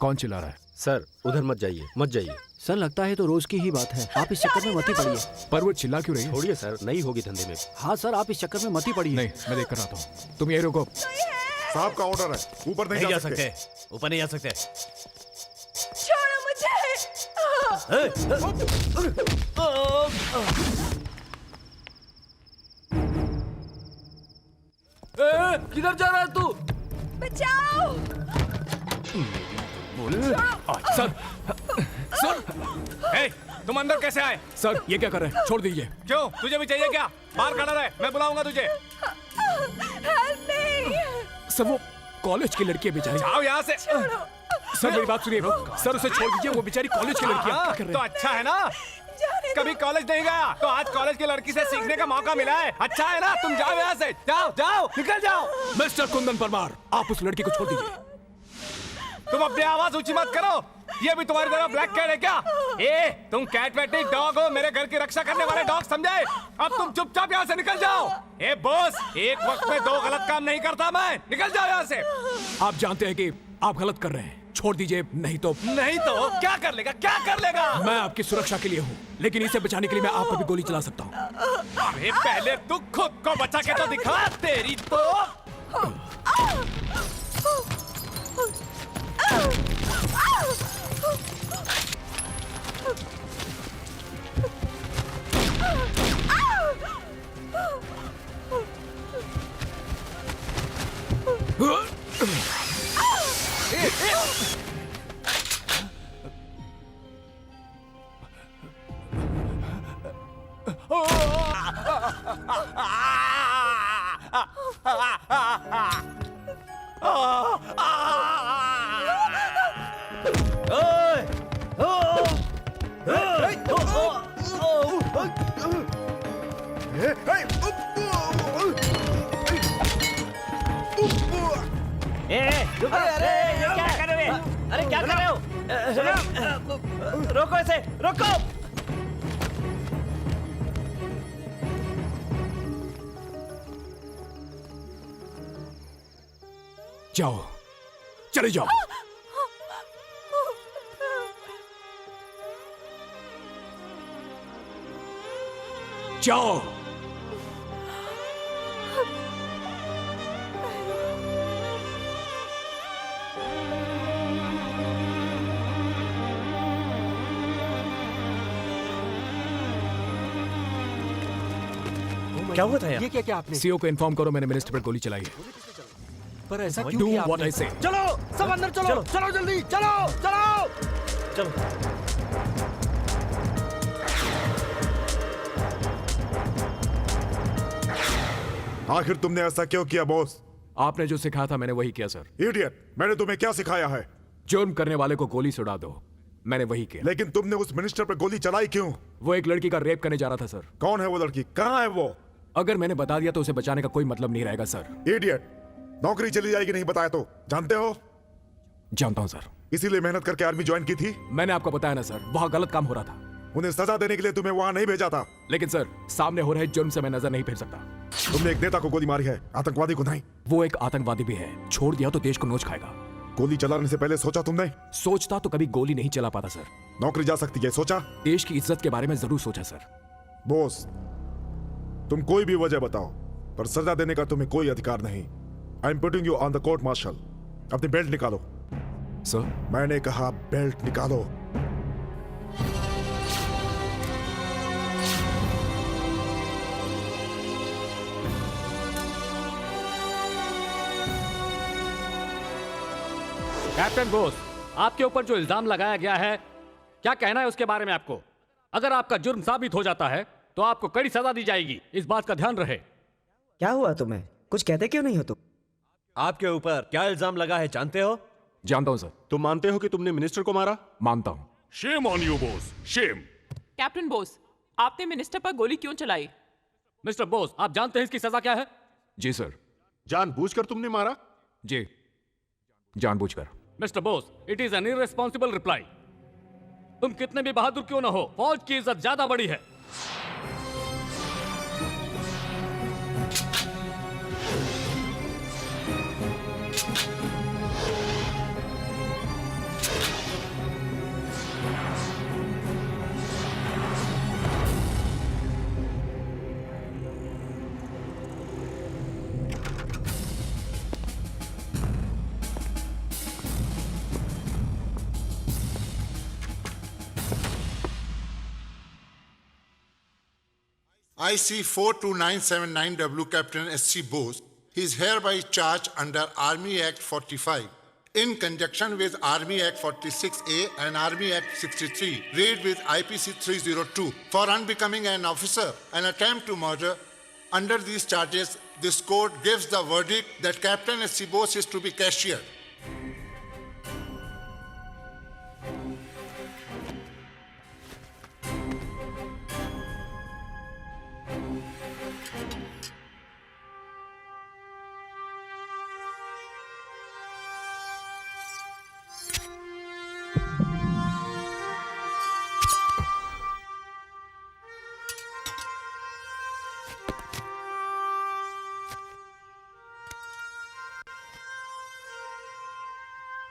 कौन चिल्ला रहा है? सर उधर मत जाइए, मत जाइए। सर लगता है तो रोज की ही बात है, आप इस चक्कर में मत ही पड़िए। पर वो चिल्ला क्यों रही है? छोड़िए सर, नहीं होगी धंधे में। हाँ सर, आप इस चक्कर में मत ही पड़िए। नहीं, मैं देख कर आता हूँ। तुम यही रुको। साहब का ऑर्डर है, ऊपर नहीं जा सकते। ऊपर नहीं जा सकते। छोड़ो मुझे। किधर जा रहा है तू? बचाओ। सर, सर, तुम अंदर कैसे आए? सर ये क्या कर रहे हैं? छोड़ दीजिए। क्यों, तुझे भी चाहिए क्या? बाहर खड़ा रहे, मैं बुलाऊंगा तुझे। Help me. सर वो कॉलेज की लड़की है बेचारी। आओ यहाँ से। सर मेरी बात सुनिए। सर उसे छोड़ दीजिए, वो बेचारी कॉलेज की लड़की है। क्या कर रहे तो हैं? अच्छा है ना, कभी कॉलेज नहीं गया तो आज कॉलेज की लड़की से सीखने का मौका मिला है। अच्छा है ना, तुम जाओ यहाँ से, जाओ जाओ, निकल जाओ। मिस्टर कुंदन परमार, आप उस लड़की को छोड़ दीजिए। तुम अपनी आवाज ऊंची मत करो, ये भी तुम्हारी तरह ब्लैक कैट है क्या? ए, तुम कैट वैट नहीं, डॉग हो, मेरे घर की रक्षा करने वाले डॉग समझे? अब तुम चुपचाप यहाँ से निकल जाओ। ए बॉस, एक वक्त में दो गलत काम नहीं करता मैं, निकल जाओ यहाँ से। आप जानते हैं कि आप गलत कर रहे हैं, छोड़ दीजिए, नहीं तो क्या कर लेगा, क्या कर लेगा? मैं आपकी सुरक्षा के लिए हूँ, लेकिन इसे बचाने के लिए मैं आप पर भी गोली चला सकता हूँ। अरे पहले तू खुद को बचा के तो दिखा, तेरी तो। अरे क्या कर रहे हो? रोको इसे, रोको। जाओ, चले जाओ। जाओ। क्या हुआ था यार? ये क्या आपने? सीओ को इन्फॉर्म करो मैंने मिनिस्टर पर गोली चलाई है। पर ऐसा क्यों डू किया व्हाट आपने? आई से। चलो सब अंदर चलो, चलो जल्दी, चलो चलो चलो। आखिर तुमने ऐसा क्यों किया बॉस? आपने जो सिखाया था मैंने वही किया सर। इडियट, मैंने तुम्हें क्या सिखाया है? जुर्म करने वाले को गोली से उड़ा दो, मैंने वही किया। लेकिन तुमने उस मिनिस्टर पर गोली चलाई क्यों? वो एक लड़की का रेप करने जा रहा था सर। कौन है वो लड़की, कहाँ है वो? अगर मैंने बता दिया तो उसे बचाने का कोई मतलब नहीं रहेगा सर। इडियट, नौकरी चली जाएगी नहीं बताया तो। जानते हो? जानता हूं सर। इसीलिए मेहनत करके आर्मी ज्वाइन की थी। मैंने आपको बताया ना सर, वहां गलत काम हो रहा था। उन्हें सजा देने के लिए तुम्हें वहां नहीं भेजा था। लेकिन सर सामने हो रहे जुर्म से मैं नजर नहीं फेर सकता। तुमने एक नेता को गोली मारी है, आतंकवादी को नहीं। वो एक आतंकवादी भी है, छोड़ दिया तो देश को नोच खाएगा। गोली चलाने से पहले सोचा तुमने? सोचता तो कभी गोली नहीं चला पाता सर। नौकरी जा सकती है, सोचा? देश की इज्जत के बारे में जरूर सोचा सर। बॉस, तुम कोई भी वजह बताओ, पर सजा देने का तुम्हें कोई अधिकार नहीं। I am putting you on the court martial. अपनी बेल्ट निकालो। सर मैंने कहा बेल्ट निकालो। कैप्टन बोस, आपके ऊपर जो इल्जाम लगाया गया है, क्या कहना है उसके बारे में आपको? अगर आपका जुर्म साबित हो जाता है तो आपको कड़ी सजा दी जाएगी, इस बात का ध्यान रहे। क्या हुआ तुम्हें? कुछ कहते क्यों नहीं हो तुम? आपके ऊपर क्या इल्जाम लगा है जानते हो? जानता हूं सर। तुम मानते हो कि तुमने मिनिस्टर को मारा? मानता हूं। Shame on you boss, shame. Captain Bose, आपने मिनिस्टर पर गोली क्यों चलाई? मिस्टर बोस, आप जानते हैं इसकी सजा क्या है? जी सर। जानबूझकर तुमने मारा? जी, जानबूझकर। Mister Bose, it is an irresponsible reply. तुम कितने भी बहादुर क्यों ना हो, फौज की इज्जत ज्यादा बड़ी है। IC 42979W Captain S.C. Bose, he is hereby charged under Army Act 45 in conjunction with Army Act 46A and Army Act 63, raid with IPC 302 for unbecoming an officer, an attempt to murder. Under these charges, this court gives the verdict that Captain S.C. Bose is to be cashiered.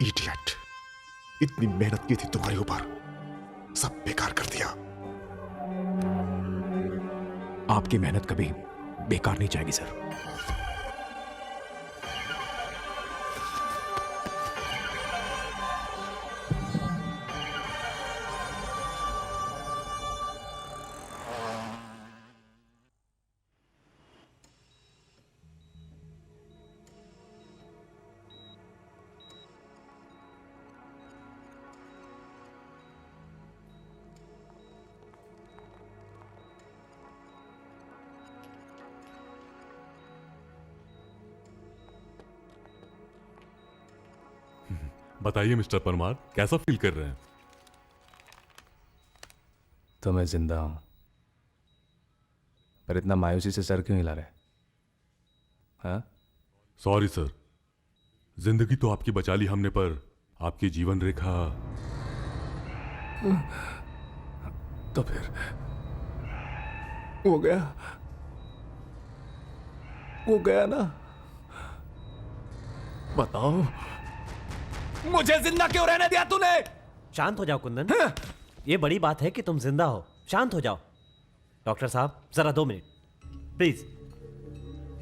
Idiot, इतनी मेहनत की थी तुम्हारे ऊपर, सब बेकार कर दिया। आपकी मेहनत कभी बेकार नहीं जाएगी सर। बताइए मिस्टर परमार, कैसा फील कर रहे हैं? तो मैं जिंदा हूं, पर इतना मायूसी से सर क्यों हिला रहे? हाँ? सॉरी सर, जिंदगी तो आपकी बचा ली हमने, पर आपकी जीवन रेखा। तो फिर वो गया ना। बताओ, मुझे जिंदा क्यों रहने दिया तूने? शांत हो जाओ कुंदन। ये बड़ी बात है कि तुम जिंदा हो। शांत हो जाओ। डॉक्टर साहब, जरा 2 मिनट प्लीज।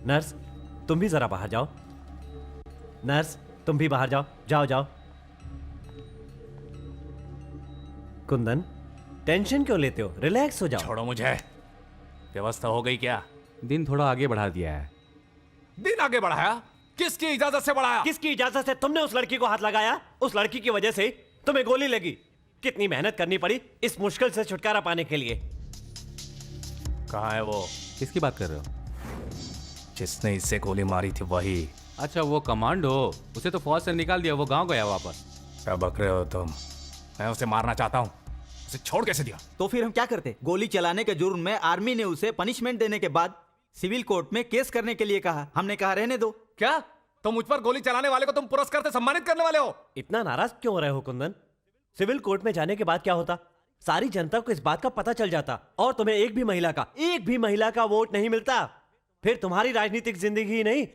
नर्स, तुम भी जरा बाहर जाओ। नर्स, तुम भी बाहर जाओ। जाओ जाओ। कुंदन, टेंशन क्यों लेते हो? रिलैक्स हो जाओ। छोड़ो मुझे। व्यवस्था हो गई क्या? दिन थोड़ा आगे बढ़ा दिया है। दिन आगे बढ़ाया? किसकी इजाजत से बढ़ाया? किसकी इजाजत से तुमने उस लड़की को हाथ लगाया? उस लड़की की वजह से तुम्हें गोली लगी। कितनी मेहनत करनी पड़ी इस मुश्किल से छुटकारा पाने के लिए। कहाँ है वो? किसकी बात कर रहे हो? जिसने इससे गोली मारी थी वही। अच्छा, वो कमांडो, उसे तो फौज से निकाल दिया, वो गांव गया वापस। क्या बक रहे हो तुम? मैं उसे मारना चाहता हूँ, उसे छोड़ कैसे दिया? तो फिर हम क्या करते? गोली चलाने के जुर्म में आर्मी ने उसे पनिशमेंट देने के बाद सिविल कोर्ट में केस करने के लिए कहा। हमने कहा रहने दो। क्या तो मुझ पर गोली चलाने वाले को तुम पुरस्कार से सम्मानित करने वाले हो? इतना नाराज क्यों हो रहे हो कुंदन? सिविल कोर्ट में जाने के बाद क्या होता? सारी जनता को इस बात का पता चल जाता और तुम्हें एक भी महिला का वोट नहीं मिलता। फिर तुम्हारी राजनीतिक जिंदगी ही नहीं,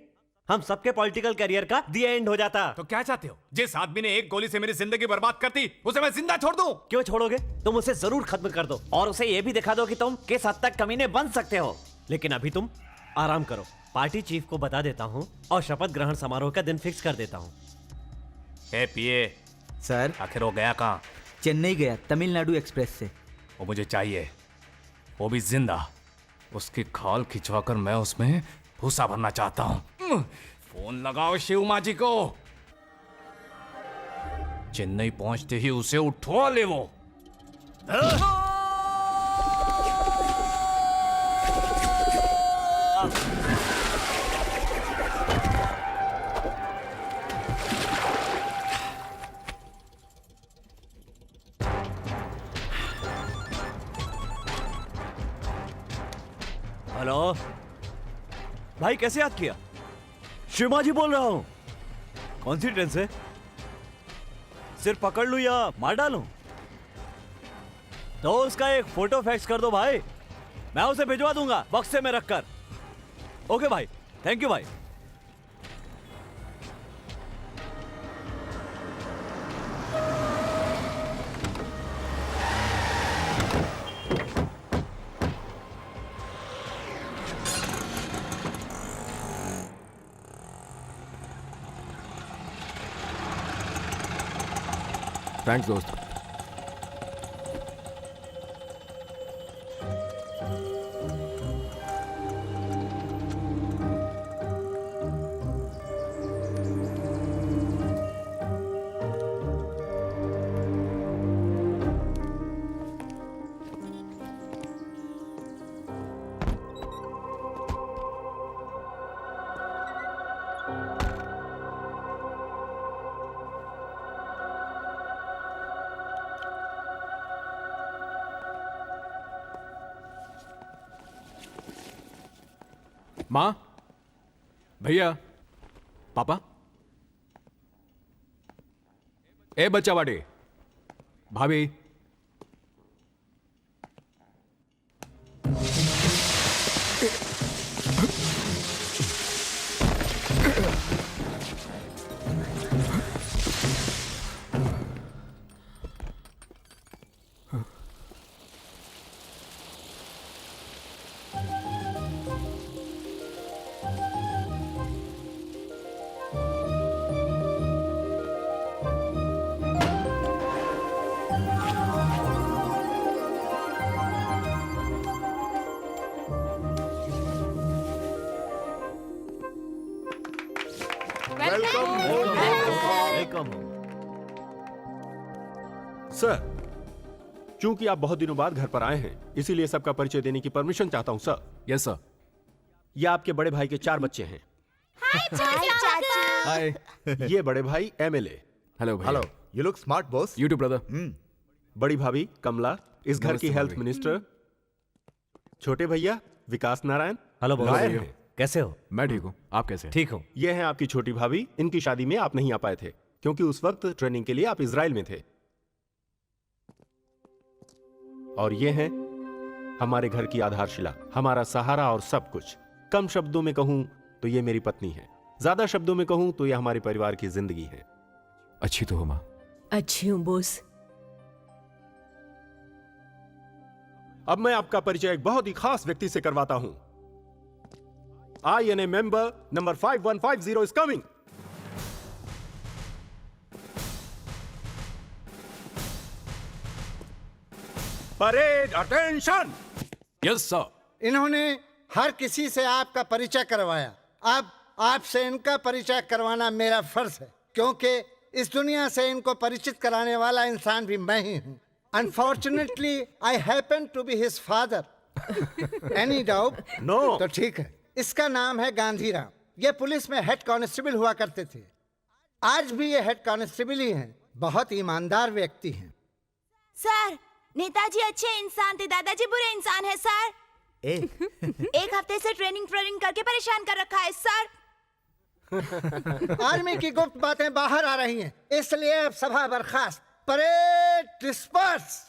हम सबके पॉलिटिकल करियर का दी एंड हो जाता। तो क्या चाहते हो? जिस आदमी ने एक गोली से मेरी जिंदगी बर्बाद कर दी, उसे मैं जिंदा छोड़ दूं? क्यों छोड़ोगे? तुम उसे जरूर खत्म कर दो और उसे यह भी दिखा दो कि तुम किस हद तक कमीने बन सकते हो। लेकिन अभी तुम आराम करो। पार्टी चीफ को बता देता हूँ और शपथ ग्रहण समारोह का दिन फिक्स कर देता हूँ। पीए सर, आखिर वो गया कहाँ? चेन्नई गया, तमिलनाडु एक्सप्रेस से। वो मुझे चाहिए, वो भी जिंदा। उसकी खाल खिंचवाकर मैं उसमें भूसा भरना चाहता हूँ। फोन लगाओ शिव माजी को। चेन्नई पहुंचते ही उसे उठवा ले वो। हेलो भाई, कैसे याद किया? शिवा जी बोल रहा हूं। कौन सी ट्रेन से? सिर्फ पकड़ लूं या मार डालूं? तो उसका एक फोटो फैक्स कर दो भाई, मैं उसे भिजवा दूंगा बक्से में रखकर। ओके भाई, थैंक यू भाई। थैंक्स दोस्त। माँ, भैया, पापा, ए बच्चा वाडे, भाभी, वेलकम। सर, चूंकि आप बहुत दिनों बाद घर पर आए हैं, इसीलिए सबका परिचय देने की परमिशन चाहता हूं सर। Yes sir. ये आपके बड़े भाई के 4 बच्चे हैं। हाय। ये बड़े भाई एमएलए। हेलो भैया। Hello, you look smart boss. You too brother. बड़ी भाभी कमला, इस घर की नमस्ते हेल्थ भाभी। मिनिस्टर। छोटे भैया विकास नारायण। हेलो बॉस, लॉयर हैं। कैसे हो? मैं ठीक हूँ, आप कैसे हैं? ठीक हूँ। ये हैं आपकी छोटी भाभी। इनकी शादी में आप नहीं आ पाए थे क्योंकि उस वक्त ट्रेनिंग के लिए आप इजराइल में थे। और ये हैं हमारे घर की आधारशिला, हमारा सहारा और सब कुछ। कम शब्दों में कहूं तो ये मेरी पत्नी है, ज्यादा शब्दों में कहूं तो ये हमारे परिवार की जिंदगी है। अच्छी तो हो माँ। अच्छी हूँ बॉस। अब मैं आपका परिचय एक बहुत ही खास व्यक्ति से करवाता हूं। INA member number 5150 is coming. Parade attention. Yes sir. इन्होंने हर किसी से आपका परिचय करवाया, अब आपसे इनका परिचय करवाना मेरा फर्ज है, क्योंकि इस दुनिया से इनको परिचित कराने वाला इंसान भी मैं ही हूँ। Unfortunately I happen to be his father. Any doubt? No. तो ठीक है। इसका नाम है गांधीराम। ये पुलिस में हेड कांस्टेबल हुआ करते थे, आज भी ये हेड कांस्टेबल ही हैं। बहुत ईमानदार व्यक्ति हैं। सर, नेताजी अच्छे इंसान थे, दादाजी बुरे इंसान है सर। एक हफ्ते से ट्रेनिंग करके परेशान कर रखा है सर। आर्मी की गुप्त बातें बाहर आ रही हैं, इसलिए अब सभा बर्खास्त। Parade disperse.